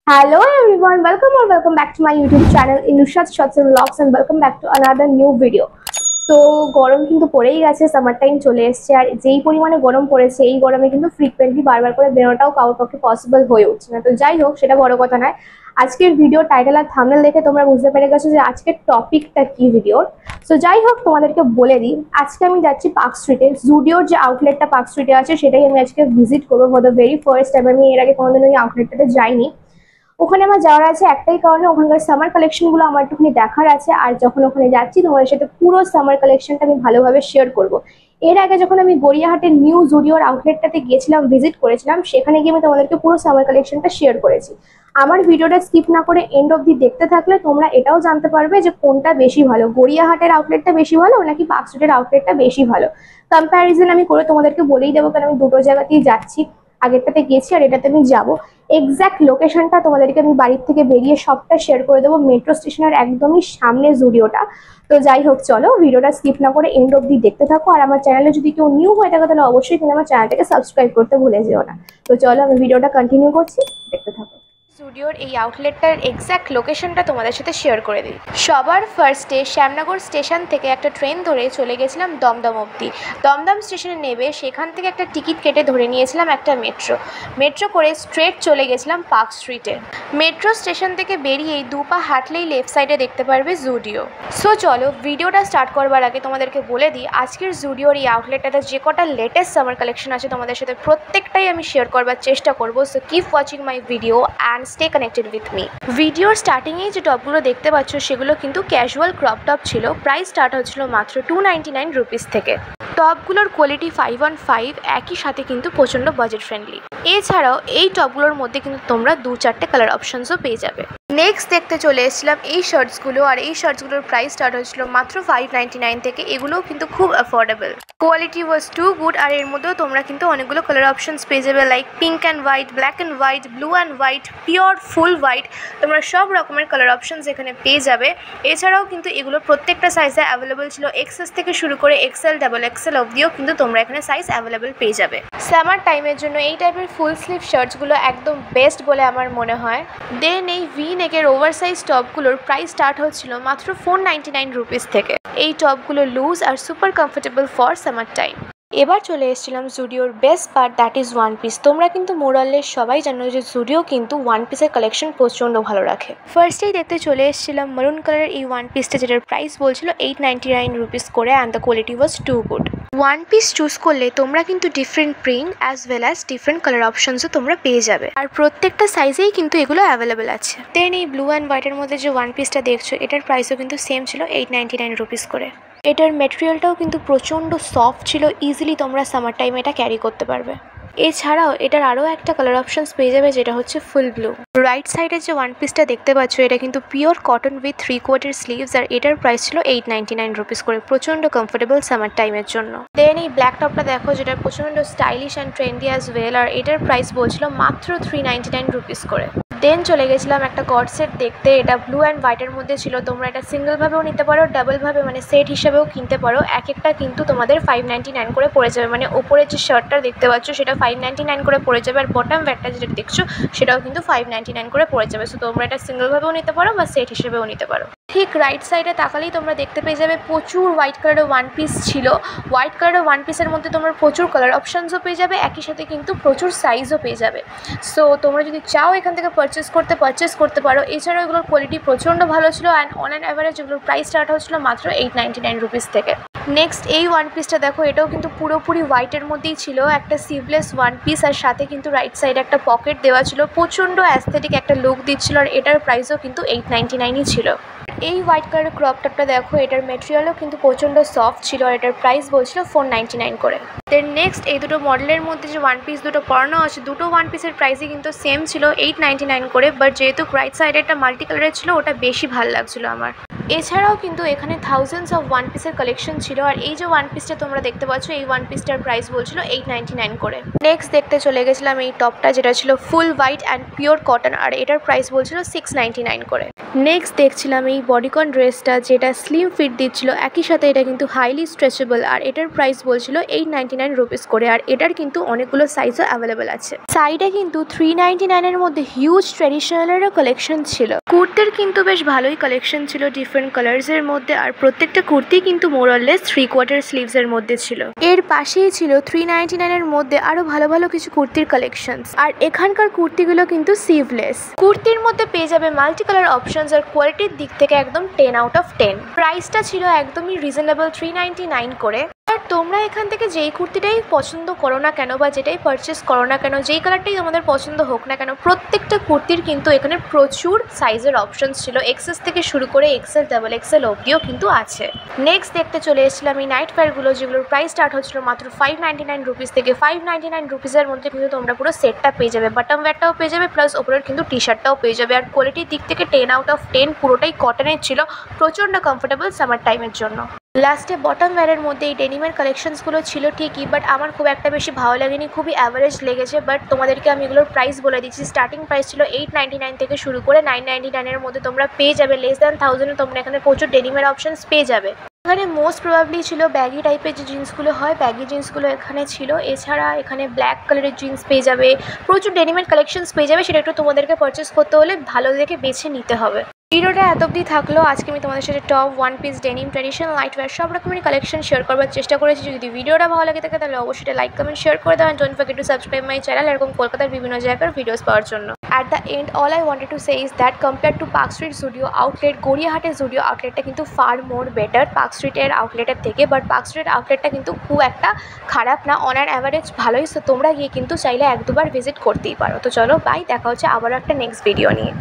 Hello everyone, welcome back to my YouTube channel Inushat Shots and Vlogs and welcome back to another new video. So গরম কিন্তু পড়েই গেছে, summer time চলে এসেছে আর যেই পরিমাণে গরম পড়েছে এই গরমে কিন্তু ফ্রিকোয়েন্টলি বারবার করে বেরোটাও কারোর পক্ষে পসিবল হয়ে উঠছে না। তো যাই হোক, সেটা বড় কথা নয়। আজকের ভিডিও টাইটেল আর থাম্বনেল দেখে তোমরা বুঝতে পেরে গেছো যে আজকের টপিকটা কি ভিডিওর। সো যাই হোক, তোমাদেরকে বলে দিই, আজকে আমি যাচ্ছি পার্ক স্ট্রিটে। জুডিওর যে আউটলেটটা পার্ক স্ট্রিটে আছে সেটাই আমি আজকে ভিজিট করবো for the very first time. আমি এর আগে কোনোদিন ওই আউটলেটটাতে যাইনি। ওখানে আমার যাওয়ার আছে একটাই কারণে, ওখানকার সামার কালেকশনগুলো আমার একটুখানি দেখার আছে। আর যখন ওখানে যাচ্ছি তোমাদের সাথে পুরো সামার কালেকশনটা আমি ভালোভাবে শেয়ার করব। এর আগে যখন আমি গড়িয়াহাটের নিউ জুডিওর আউটলেটটাতে গিয়েছিলাম, ভিজিট করেছিলাম, সেখানে গিয়ে আমি তোমাদেরকে পুরো সামার কালেকশনটা শেয়ার করেছি। আমার ভিডিওটা স্কিপ না করে এন্ড অবধি দেখতে থাকলে তোমরা এটাও জানতে পারবে যে কোনটা বেশি ভালো, গড়িয়াহাটের আউটলেটটা বেশি ভালো নাকি পার্ক স্ট্রিটের আউটলেটটা বেশি ভালো। কম্প্যারিজন আমি করে তোমাদেরকে বলেই দেবো, কারণ আমি দুটো জায়গাতেই যাচ্ছি। আগেরটাতে গেছি আর এটাতে আমি যাবো। এক্স্যাক্ট লোকেশনটা তোমাদেরকে আমি বাড়ির থেকে বেরিয়ে সবটা শেয়ার করে দেবো। মেট্রো স্টেশনের একদমই সামনে জুডিওটা। তো যাই হোক, চলো ভিডিওটা স্কিপ না করে এন্ড অবধি দেখতে থাকো। আর আমার চ্যানেলে যদি কেউ নিউ হয়ে থাকে তাহলে অবশ্যই কিন্তু আমার চ্যানেলটাকে সাবস্ক্রাইব করতে ভুলে যেও না। তো চলো আমি ভিডিওটা কন্টিনিউ করছি, দেখতে থাকো। জুডিওর এই আউটলেটটার এক্স্যাক্ট লোকেশনটা তোমাদের সাথে শেয়ার করে দিই। সবার ফার্স্টে শ্যামনগর স্টেশন থেকে একটা ট্রেন ধরে চলে গেছিলাম দমদম অবধি। দমদম স্টেশনে নেমে সেখান থেকে একটা টিকিট কেটে ধরে নিয়েছিলাম একটা মেট্রো করে স্ট্রেট চলে গেছিলাম পার্ক স্ট্রিটে। মেট্রো স্টেশন থেকে বেরিয়েই দুপা হাঁটলেই লেফট সাইডে দেখতে পারবে জুডিও। সো চলো ভিডিওটা স্টার্ট করবার আগে তোমাদেরকে বলে দিই, আজকের জুডিওর এই আউটলেটটাতে যে কটা লেটেস্ট সামার কালেকশন আছে তোমাদের সাথে প্রত্যেকটাই আমি শেয়ার করবার চেষ্টা করবো। So keep watching my video and stay connected with me. ভিডিওর স্টার্টিংয়েই যে টপগুলো দেখতে পাচ্ছ সেগুলো কিন্তু ক্যাজুয়াল ক্রপ টপ ছিল। প্রাইস স্টার্ট হচ্ছিল মাত্র 299 রুপিস থেকে। টপগুলোর কোয়ালিটি 5/5, একই সাথে কিন্তু প্রচণ্ড বাজেট ফ্রেন্ডলি। এছাড়াও এই টপগুলোর মধ্যে কিন্তু তোমরা 2-4টে কালার অপশনসও পেয়ে যাবে। নেক্সট দেখতে চলে এসেছিলাম এই শার্টসগুলো, আর এই শার্টসগুলোর প্রাইস স্টার্ট হয়েছিল মাত্র 599 থেকে। এগুলোও কিন্তু খুব affordable, quality was too good. আর এর মধ্যেও তোমরা কিন্তু অনেকগুলো কালার অপশনস পেয়ে যাবে, like pink and white, black and white, blue and white, pure full white. তোমরা সব রকমের কালার অপশনস এখানে পেয়ে যাবে। এছাড়াও কিন্তু এগুলো প্রত্যেকটা সাইজে অ্যাভেলেবল ছিল। এক্সএস থেকে শুরু করে এক্সএল, ডাবল এক্সএল অবধিও কিন্তু তোমরা এখানে সাইজ অ্যাভেলেবল পেয়ে যাবে। সামার টাইমের জন্য এই টাইপের ফুল স্লিভ শার্টসগুলো একদম বেস্ট বলে আমার মনে হয়। দেন এই ভি নেকের ওভারসাইজ টপগুলোর প্রাইস স্টার্ট হচ্ছিল মাত্র 499 রুপিস থেকে। এই টপগুলো লুজ আর super comfortable for summer time. এবার চলে এসেছিলাম জুডিওর best part, that is one piece. তোমরা কিন্তু মোরালের সবাই জানো যে জুডিও কিন্তু ওয়ান পিসের কালেকশন প্রচণ্ড ভালো রাখে। ফার্স্টেই দেখতে চলে এসেছিলাম মারুন কালারের এই ওয়ান পিসটা, যেটার প্রাইস বলছিল 899 রুপিস করে and the quality was too good. One piece choose করলে তোমরা কিন্তু different print as well as different colour অপশনসও তোমরা পেয়ে যাবে, আর প্রত্যেকটা সাইজেই কিন্তু এগুলো অ্যাভেলেবেল আছে। দেন এই ব্লু অ্যান্ড হোয়াইটের মধ্যে যে ওয়ান পিসটা দেখছো এটার প্রাইসও কিন্তু সেম ছিল 899 রুপিস করে। এটার মেটেরিয়ালটাও কিন্তু প্রচণ্ড সফট ছিল, ইজিলি তোমরা সামার টাইমে এটা ক্যারি করতে পারবে। এছাড়াও এটার আরও একটা কালার অপশনস পেয়ে যাবে, যেটা হচ্ছে ফুল ব্লু। রাইট সাইডের যে ওয়ান পিসটা দেখতে পাচ্ছ এটা কিন্তু পিওর কটন উইথ 3/4 স্লিভস, আর এটার প্রাইস ছিল 899 রুপিস করে, প্রচণ্ড কমফোর্টেবল সামার টাইমের জন্য। দেন এই ব্ল্যাক টপটা দেখো, যেটা প্রচণ্ড stylish and trendy as well, আর এটার প্রাইস বলছিল মাত্র 399 রুপিস করে। দেন চলে গেছিলাম একটা কট সেট দেখতে, এটা ব্লু অ্যান্ড হোয়াইটের মধ্যে ছিল। তোমরা এটা সিঙ্গেলভাবেও নিতে পারো, ডাবলভাবে মানে সেট হিসাবেও কিনতে পারো। এক একটা কিন্তু তোমাদের 599 করে পড়ে যাবে, মানে ওপরের যে শার্টটা দেখতে পাচ্ছ সেটা 599 করে পড়ে যাবে, আর বটম ব্যাগটা যেটা দেখছো সেটাও কিন্তু 599 করে পড়ে যাবে। সো তোমরা এটা সিঙ্গেলভাবেও নিতে পারো বা সেট হিসেবেও নিতে পারো। ঠিক রাইট সাইডে তাকালেই তোমরা দেখতে পেয়ে যাবে প্রচুর হোয়াইট কালারের ওয়ান পিস ছিল। হোয়াইট কালারের ওয়ান পিসের মধ্যে তোমরা প্রচুর কালার অপশানসও পেয়ে যাবে, একই সাথে কিন্তু প্রচুর সাইজও পেয়ে যাবে। সো তোমরা যদি চাও এখান থেকে পারচেস করতে পারো। এছাড়াও এগুলোর কোয়ালিটি প্রচণ্ড ভালো ছিল, অ্যান্ড অন অ্যান অ্যাভারেজ এগুলোর প্রাইস স্টার্ট হচ্ছিল মাত্র 899 রুপিস থেকে। নেক্সট এই ওয়ান পিসটা দেখো, এটাও কিন্তু পুরোপুরি হোয়াইটের মধ্যেই ছিল, একটা সিভলেস ওয়ান পিস, আর সাথে কিন্তু রাইট সাইডে একটা পকেট দেওয়া ছিল, প্রচণ্ড অ্যাস্থেটিক একটা লুক দিচ্ছিল, আর এটার প্রাইসও কিন্তু 899ই ছিল। এই হোয়াইট কালারের ক্রপ টপটা দেখো, এটার মেটেরিয়ালও কিন্তু প্রচণ্ড সফট ছিল, আর এটার প্রাইস বলছিল 499 করে। দেন নেক্সট এই দুটো মডেলের মধ্যে যে ওয়ান পিস দুটো পরানো আছে, দুটো ওয়ান পিসের প্রাইসই কিন্তু সেম ছিল 899 করে, বাট যেহেতু রাইট সাইডে একটা মাল্টি কালারের ছিল ওটা বেশি ভালো লাগছিল আমার। এছাড়াও কিন্তু এখানে থাউজেন্ডস অফ ওয়ান পিসের কালেকশন ছিল, আর এই যে ওয়ান পিসটা তোমরা দেখতে পাচ্ছ এই ওয়ান পিসটার প্রাইস বলছিল 899 করে। নেক্সট দেখতে চলে গেছিলাম এই টপটা, যেটা ছিল full white and pure cotton, আর এটার প্রাইস বলছিল 699 করে। নেক্সট দেখছিলাম এই বডিকন ড্রেসটা, যেটা স্লিম ফিট দিচ্ছিল, একই সাথে এটা কিন্তু হাইলি স্ট্রেচেবল, আর এটার প্রাইস বলছিল 899 রুপিস করে, আর এটার কিন্তু অনেকগুলো সাইজও অ্যাভেলেবেল আছে। সাইডে কিন্তু 399 এর মধ্যে হিউজ ট্রেডিশনালেরও কালেকশন ছিল। কুর্তির কিন্তু বেশ ভালোই কালেকশন ছিল ডিফারেন্ট কালার্সের মধ্যে, আর প্রত্যেকটা কুর্তি কিন্তু মোরলেস 3/4 স্লিভসের মধ্যে ছিল। এর পাশেই ছিল 399 এর মধ্যে আরো ভালো ভালো কিছু কুর্তির কালেকশনস, আর এখানকার কুর্তিগুলো কিন্তু সিভলেস। কুর্তির মধ্যে পেয়ে যাবে মাল্টি কালার অপশনস, আর কোয়ালিটির দিক থেকে একদম 10 আউট অফ 10। প্রাইসটা ছিল একদমই রিজনেবল 399 করে। আর তোমরা এখান থেকে যেই কুর্তিটাই পছন্দ করো না কেন বা যেটাই পারচেস করো না কেন, যেই কালারটাই আমাদের পছন্দ হোক না কেন, প্রত্যেকটা কুর্তির কিন্তু এখানে প্রচুর সাইজের অপশনস ছিল। এক্সেস থেকে শুরু করে এক্সেল, ডাবল এক্সেল অবধিও কিন্তু আছে। নেক্সট দেখতে চলে এসেছিলাম এই নাইট ওয়্যারগুলো, যেগুলোর প্রাইস স্টার্ট হচ্ছিল মাত্র 599 রুপিস থেকে। 599 রুপিসের মধ্যে কিন্তু তোমরা পুরো সেটটা পেয়ে যাবে, বটম ওয়্যারটাও পেয়ে যাবে, প্লাস ওপরের কিন্তু টি শার্টটাও পেয়ে যাবে। আর কোয়ালিটির দিক থেকে 10 আউট অফ 10, পুরোটাই কটনের ছিল, প্রচণ্ড কমফোর্টেবল সামার টাইমের জন্য। লাস্টে বটম ওয়্যারের মধ্যে এই ডেনিমের কালেকশনসগুলো ছিল ঠিকই, বাট আমার খুব একটা বেশি ভালো লাগেনি, খুবই অ্যাভারেজ লেগেছে। বাট তোমাদেরকে আমি এগুলোর প্রাইস বলে দিচ্ছি। স্টার্টিং প্রাইস ছিল 899 থেকে শুরু করে 999 এর মধ্যে তোমরা পেয়ে যাবে। লেস দ্যান 1000-এ তোমরা এখানে প্রচুর ডেনিমের অপশনস পেয়ে যাবে। এখানে মোস্ট প্রবাবলি ছিল ব্যাগি টাইপের যে জিন্সগুলো হয়, ব্যাগি জিন্সগুলো এখানে ছিল। এছাড়া এখানে ব্ল্যাক কালারের জিন্স পেয়ে যাবে, প্রচুর ডেনিমের কালেকশনস পেয়ে যাবে। সেটা একটু তোমাদেরকে পারচেস করতে হলে ভালো দেখে বেছে নিতে হবে। ভিডিওটা এত অবধি থাকলো। আজকে আমি তোমাদের সাথে top, one piece, denim, traditional, nightwear সব রকমের কালেকশন শেয়ার করবার চেষ্টা করেছি। যদি ভিডিওটা ভালো লাগে থাকে তাহলে অবশ্যই লাইক, কমেন্ট, শেয়ার করে দেওয়া। Don't forget to subscribe my channel এরকম কলকাতার বিভিন্ন জায়গার ভিডিওস পাওয়ার জন্য। At the end all I wanted to say is that compare to Park Street Zudio outlet, গড়িয়াহাটের জুডিও আউটলেটটা কিন্তু ফার মোর বেটার পার্ক স্ট্রিটের আউটলেটের থেকে। বাট পার্ক স্ট্রিট আউটলেটটা কিন্তু খুব একটা খারাপ না, অন অ্যান অ্যাভারেজ ভালোই। সো তোমরা গিয়ে কিন্তু চাইলে 1-2বার ভিজিট করতেই পারো। তো চলো বাই, দেখা হচ্ছে আবারও একটা নেক্সট ভিডিও নিয়ে।